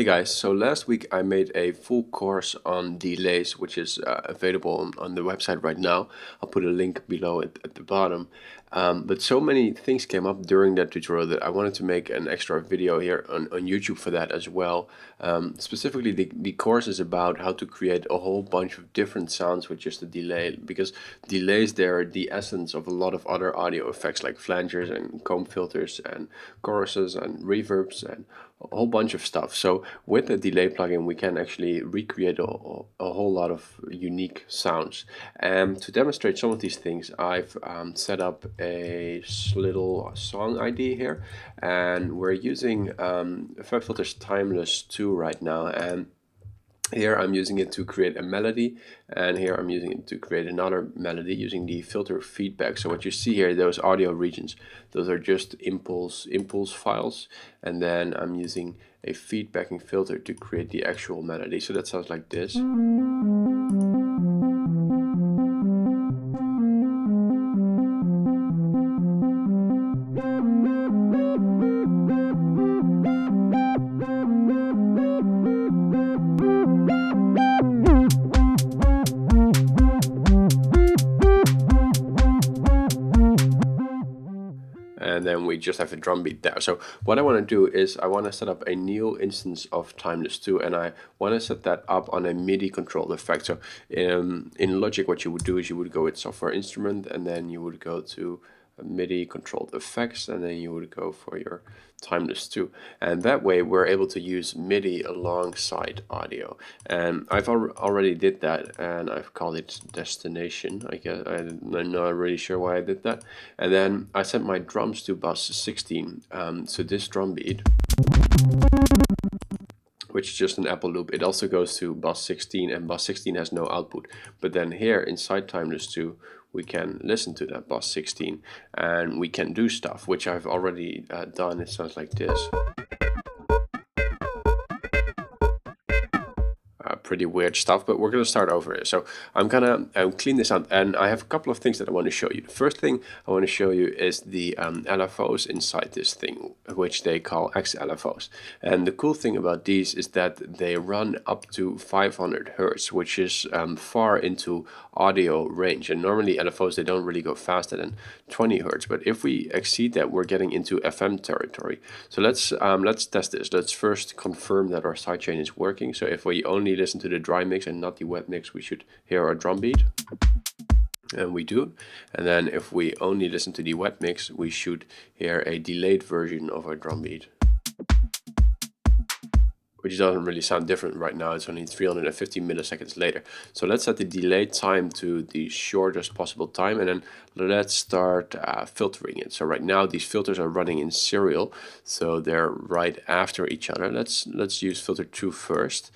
Hey guys, so last week I made a full course on delays, which is available on the website right now. I'll put a link below at the bottom. But so many things came up during that tutorial that I wanted to make an extra video here on YouTube for that as well. Specifically, the course is about how to create a whole bunch of different sounds with just a delay, because delays, they're the essence of a lot of other audio effects like flangers and comb filters and choruses and reverbs and a whole bunch of stuff. So with the delay plugin, we can actually recreate a whole lot of unique sounds. And to demonstrate some of these things, I've set up a little song ID here, and we're using FabFilter's Timeless 2 right now. And here I'm using it to create a melody, and here I'm using it to create another melody using the filter feedback. So what you see here, those audio regions, those are just impulse files, and then I'm using a feedbacking filter to create the actual melody. So that sounds like this. And then we just have a drum beat there. So what I want to do is I want to set up a new instance of Timeless 2, and I want to set that up on a MIDI controlled effect. So in Logic, what you would do is you would go with software instrument, and then you would go to MIDI controlled effects, and then you would go for your Timeless 2, and that way we're able to use MIDI alongside audio. And I've already did that, and I've called it destination. I guess I'm not really sure why I did that. And then I set my drums to bus 16. So this drum beat, which is just an Apple loop, it also goes to bus 16, and bus 16 has no output. But then here inside Timeless 2, we can listen to that bus 16, and we can do stuff, which I've already done. It sounds like this. Pretty weird stuff, but we're going to start over here. So I'm gonna clean this out, and I have a couple of things that I want to show you. The first thing I want to show you is the LFOs inside this thing, which they call XLFOs. And the cool thing about these is that they run up to 500 Hertz, which is far into audio range. And normally LFOs, they don't really go faster than 20 Hertz, but if we exceed that, we're getting into FM territory. So let's test this. Let's first confirm that our sidechain is working. So if we only listen to the dry mix and not the wet mix, we should hear our drum beat, and we do. And then if we only listen to the wet mix, we should hear a delayed version of our drum beat, which doesn't really sound different right now. It's only 350 milliseconds later. So let's set the delay time to the shortest possible time, and then let's start filtering it. So right now these filters are running in serial, so they're right after each other. Let's use filter 2 first.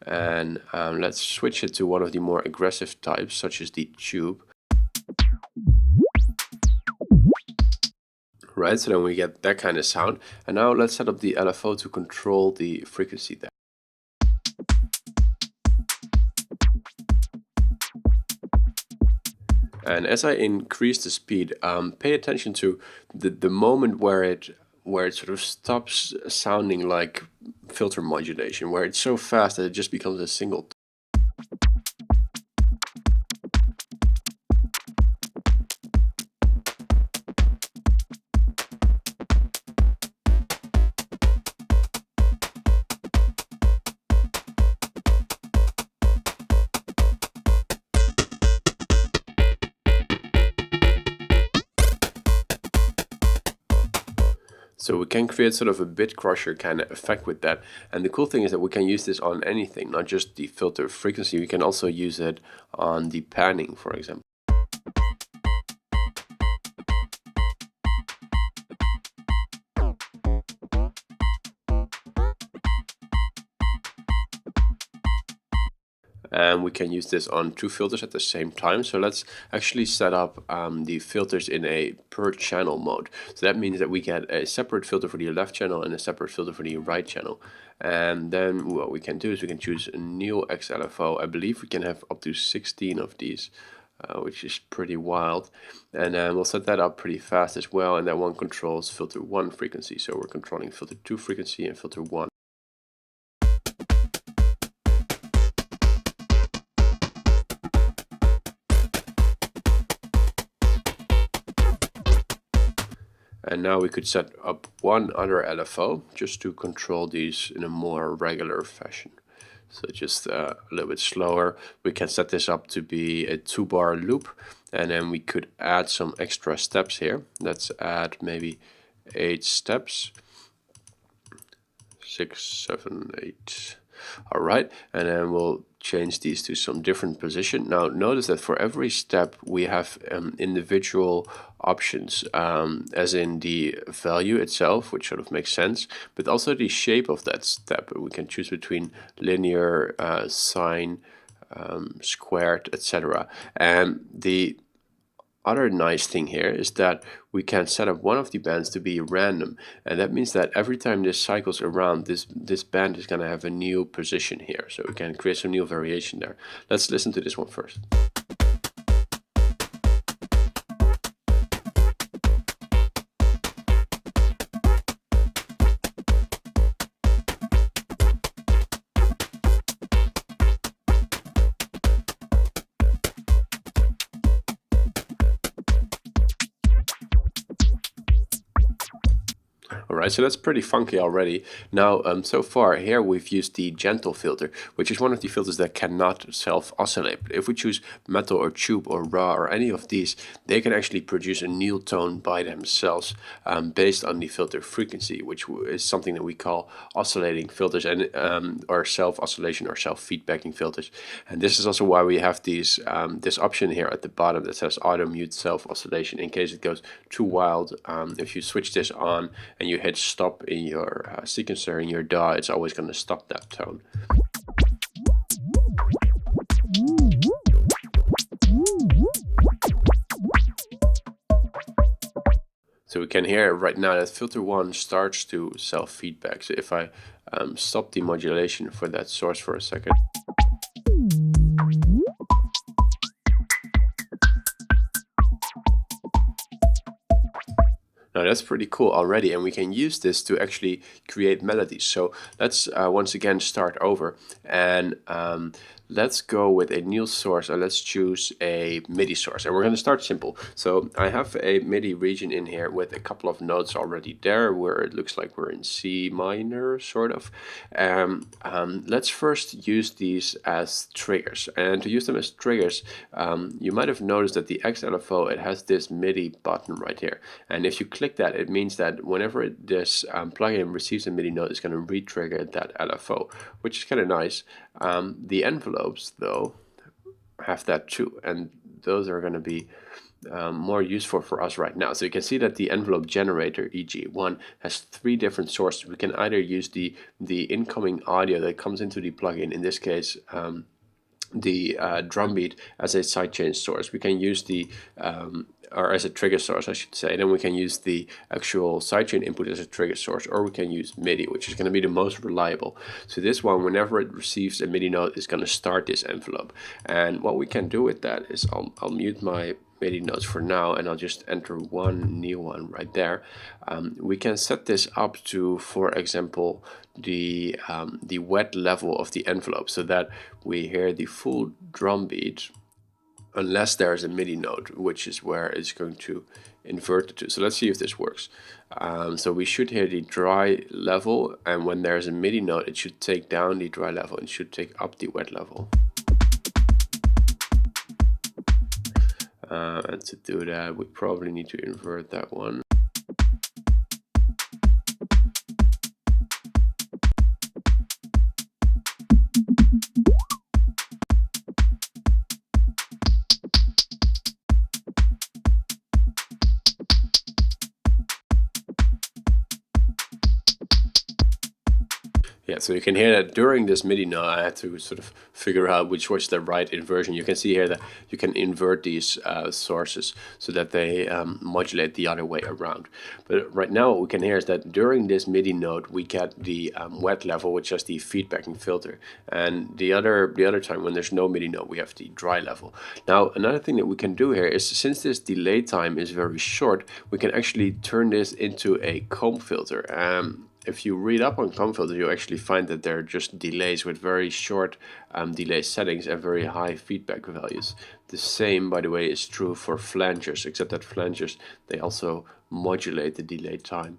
And let's switch it to one of the more aggressive types, such as the tube. Right, so then we get that kind of sound. And now let's set up the LFO to control the frequency there. And as I increase the speed, pay attention to the moment where it sort of stops sounding like filter modulation, where it's so fast that it just becomes a single. So we can create sort of a bit crusher kind of effect with that. And the cool thing is that we can use this on anything, not just the filter frequency. We can also use it on the panning, for example. And we can use this on two filters at the same time. So let's actually set up the filters in a per channel mode. So that means that we get a separate filter for the left channel and a separate filter for the right channel. And then what we can do is we can choose a new XLFO. I believe we can have up to 16 of these, which is pretty wild. And then we'll set that up pretty fast as well. And that one controls filter 1 frequency. So we're controlling filter 2 frequency and filter 1. And now we could set up one other LFO just to control these in a more regular fashion. So just a little bit slower. We can set this up to be a 2-bar loop, and then we could add some extra steps here. Let's add maybe 8 steps. 6, 7, 8. All right, and then we'll change these to some different position. Now notice that for every step we have individual options, as in the value itself, which sort of makes sense, but also the shape of that step. We can choose between linear, sine, squared, etc. And the other nice thing here is that we can set up one of the bands to be random, and that means that every time this cycles around, this band is going to have a new position here, so we can create some new variation there. Let's listen to this one first. Alright, so that's pretty funky already. Now, so far here we've used the gentle filter, which is one of the filters that cannot self-oscillate. But if we choose metal or tube or raw or any of these, they can actually produce a new tone by themselves, based on the filter frequency, which is something that we call oscillating filters, and or self-oscillation or self-feedbacking filters. And this is also why we have these this option here at the bottom that says auto mute self-oscillation in case it goes too wild. If you switch this on and you hit stop in your sequencer in your DAW, it's always going to stop that tone. So we can hear right now that filter 1 starts to self-feedback. So if I stop the modulation for that source for a second. Now that's pretty cool already, and we can use this to actually create melodies. So let's once again start over, and let's go with a new source, and let's choose a MIDI source. And we're going to start simple. So I have a MIDI region in here with a couple of notes already there, where it looks like we're in C minor, sort of. Let's first use these as triggers. And to use them as triggers, you might have noticed that the XLFO, it has this MIDI button right here. And if you click that, it means that whenever this plugin receives a MIDI note, it's going to re-trigger that LFO, which is kind of nice. The envelopes, though, have that too, and those are going to be more useful for us right now. So you can see that the envelope generator, e.g. one, has 3 different sources. We can either use the incoming audio that comes into the plugin, in this case the drum beat, as a sidechain source. We can use the or as a trigger source, I should say. Then we can use the actual sidechain input as a trigger source, or we can use MIDI, which is going to be the most reliable. So this one, whenever it receives a MIDI note, is going to start this envelope. And what we can do with that is I'll mute my MIDI notes for now, and I'll just enter one new one right there. We can set this up to, for example, the wet level of the envelope, so that we hear the full drum beat unless there is a MIDI note, which is where it's going to invert it to. So let's see if this works. So we should hear the dry level, and when there's a MIDI note, it should take down the dry level and should take up the wet level. And to do that, we probably need to invert that one. Yeah, so you can hear that during this MIDI note, I had to sort of figure out which was the right inversion. You can see here that you can invert these sources so that they modulate the other way around. But right now what we can hear is that during this MIDI note we get the wet level, which is the feedbacking filter, and the other time when there's no MIDI note we have the dry level. Now another thing that we can do here is, since this delay time is very short, we can actually turn this into a comb filter. if you read up on comb filters, you actually find that they're just delays with very short delay settings and very high feedback values. The same, by the way, is true for flangers, except that flangers, they also modulate the delay time.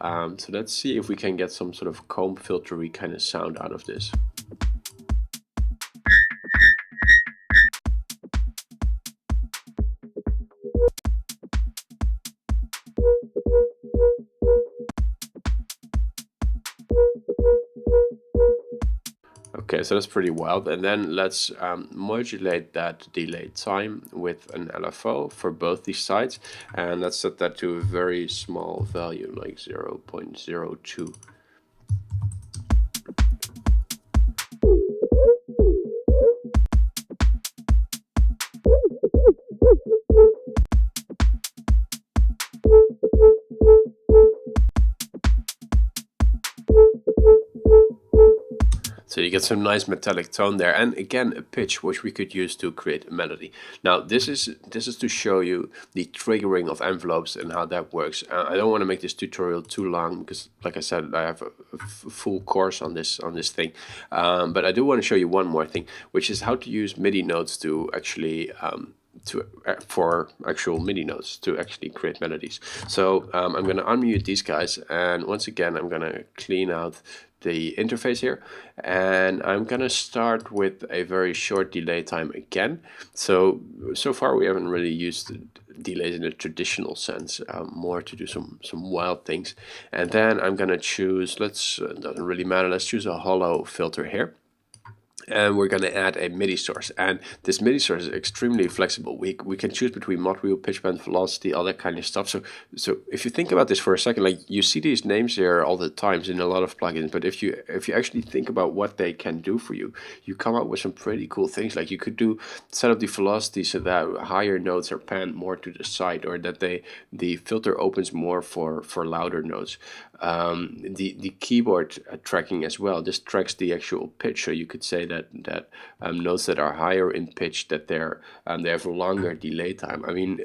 So let's see if we can get some sort of comb filtery kind of sound out of this. Okay, so that's pretty wild. And then let's modulate that delay time with an LFO for both these sides. And let's set that to a very small value, like 0.02. So you get some nice metallic tone there, and again a pitch which we could use to create a melody. Now this is to show you the triggering of envelopes and how that works. I don't want to make this tutorial too long because, like I said, I have a full course on this thing. But I do want to show you one more thing, which is how to use MIDI notes to actually for actual MIDI notes to actually create melodies. So I'm going to unmute these guys, and once again I'm going to clean out the interface here, and I'm gonna start with a very short delay time again. So far we haven't really used delays in a traditional sense, more to do some wild things. And then I'm gonna choose, doesn't really matter, let's choose a hollow filter here. And we're going to add a MIDI source, and this MIDI source is extremely flexible. We can choose between mod wheel, pitch bend, velocity, all that kind of stuff. So if you think about this for a second, like you see these names here all the times in a lot of plugins, but if you actually think about what they can do for you, you come up with some pretty cool things. Like you could set up the velocity so that higher notes are panned more to the side, or that the filter opens more for louder notes. The keyboard tracking as well. This tracks the actual pitch, so you could say that notes that are higher in pitch, that they have a longer delay time. I mean,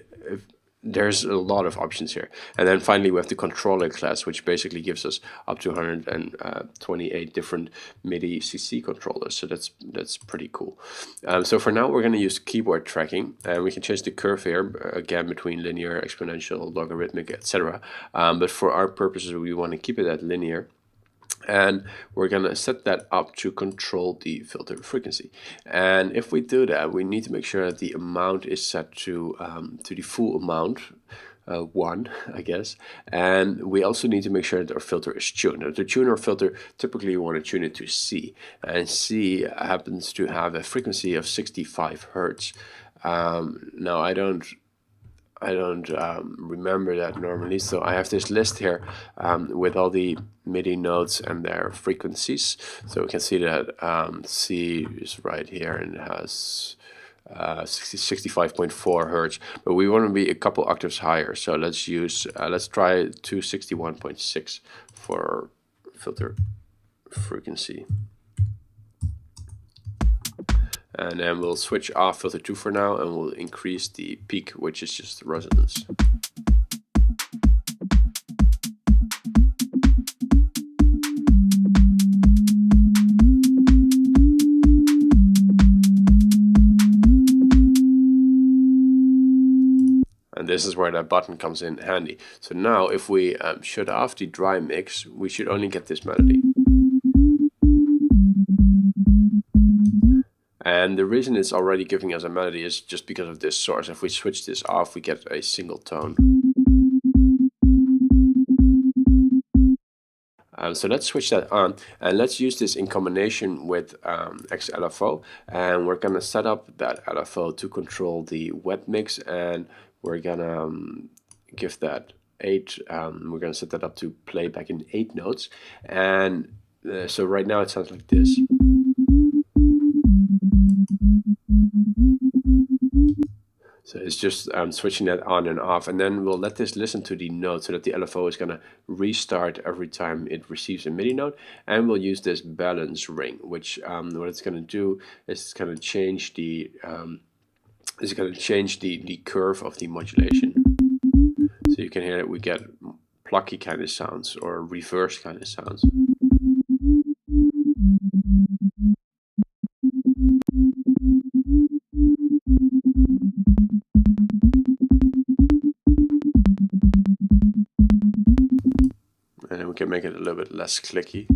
there's a lot of options here. And then finally we have the controller class, which basically gives us up to 128 different MIDI CC controllers. So that's pretty cool. So for now we're going to use keyboard tracking, and we can change the curve here again between linear, exponential, logarithmic, etc. But for our purposes we want to keep it at linear. And we're going to set that up to control the filter frequency. And if we do that, we need to make sure that the amount is set to the full amount, 1, I guess. And we also need to make sure that our filter is tuned. Now, to tune our filter, typically you want to tune it to C, and C happens to have a frequency of 65 Hertz. Now I don't remember that normally, so I have this list here with all the MIDI notes and their frequencies. So we can see that C is right here and it has 65.4 Hertz, but we want to be a couple octaves higher. So let's try 261.6 for filter frequency. And then we'll switch off filter 2 for now, and we'll increase the peak, which is just the resonance. And this is where that button comes in handy. So now if we shut off the dry mix, we should only get this melody. And the reason it's already giving us a melody is just because of this source. If we switch this off, we get a single tone. So let's switch that on, and let's use this in combination with XLFO, and we're gonna set up that LFO to control the wet mix, and we're gonna give that 8. We're gonna set that up to play back in 8 notes, and so right now it sounds like this. So it's just switching that on and off, and then we'll let this listen to the note so that the LFO is going to restart every time it receives a MIDI note, and we'll use this balance ring, which what it's going to do is it's going to change the curve of the modulation. So you can hear that we get plucky kind of sounds or reverse kind of sounds. And then we can make it a little bit less clicky.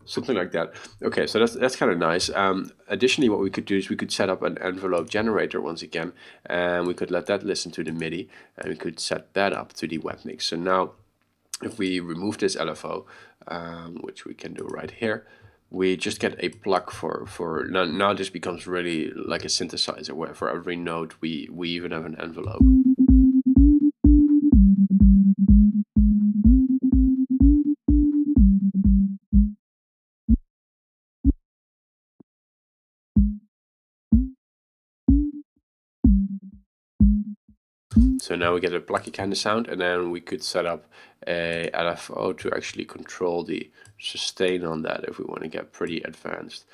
Something like that. Okay, so that's kind of nice. Additionally, what we could do is we could set up an envelope generator once again, and we could let that listen to the MIDI, and we could set that up to the web mix. So now, if we remove this LFO, which we can do right here, we just get a plug for now this becomes really like a synthesizer where for every note we even have an envelope. So now we get a plucky kind of sound, and then we could set up a LFO to actually control the sustain on that if we want to get pretty advanced.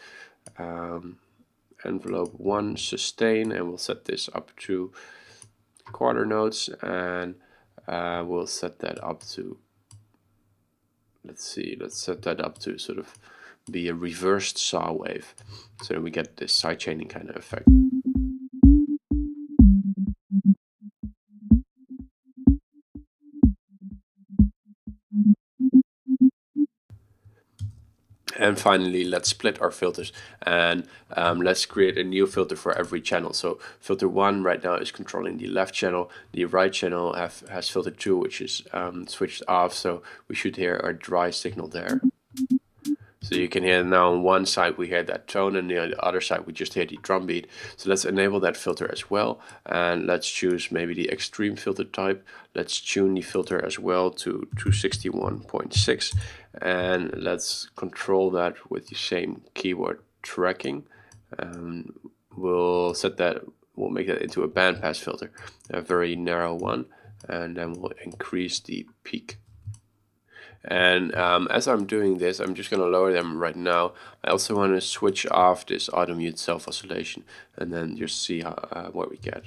Envelope 1 sustain, and we'll set this up to quarter notes, and we'll set that up to, let's set that up to sort of be a reversed saw wave, so we get this sidechaining kind of effect. And finally, let's split our filters, and let's create a new filter for every channel. So filter 1 right now is controlling the left channel. The right channel has filter 2, which is switched off, so we should hear our dry signal there. So you can hear now on one side we hear that tone, and on the other side we just hear the drum beat. So let's enable that filter as well, and let's choose maybe the extreme filter type. Let's tune the filter as well to 261.6, and let's control that with the same keyword tracking. We'll make that into a bandpass filter, a very narrow one, and then we'll increase the peak. And as I'm doing this, I'm just going to lower them right now. I also want to switch off this auto mute self oscillation, and then just see what we get.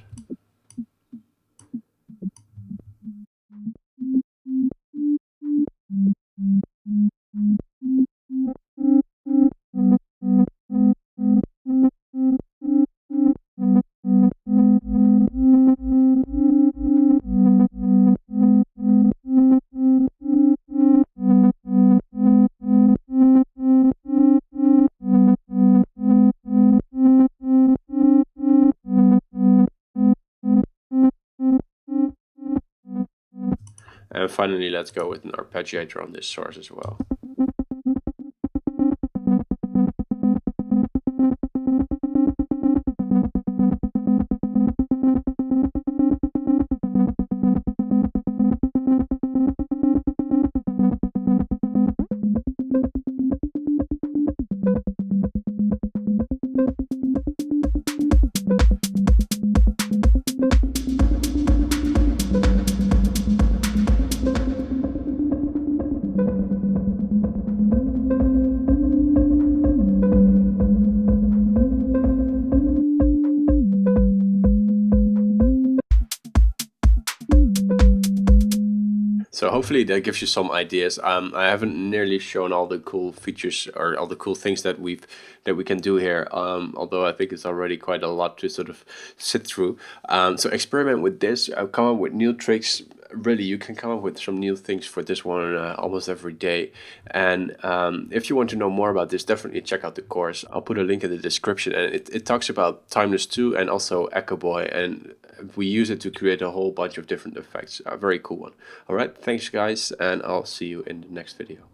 And finally, let's go with an arpeggiator on this source as well. So hopefully that gives you some ideas. I haven't nearly shown all the cool features or all the cool things that we can do here, although I think it's already quite a lot to sort of sit through. So experiment with this, come up with new tricks. Really, you can come up with some new things for this one almost every day. And if you want to know more about this, definitely check out the course. I'll put a link in the description, and it talks about Timeless 2 and also Echo Boy, and we use it to create a whole bunch of different effects. A very cool one. All right, thanks guys, and I'll see you in the next video.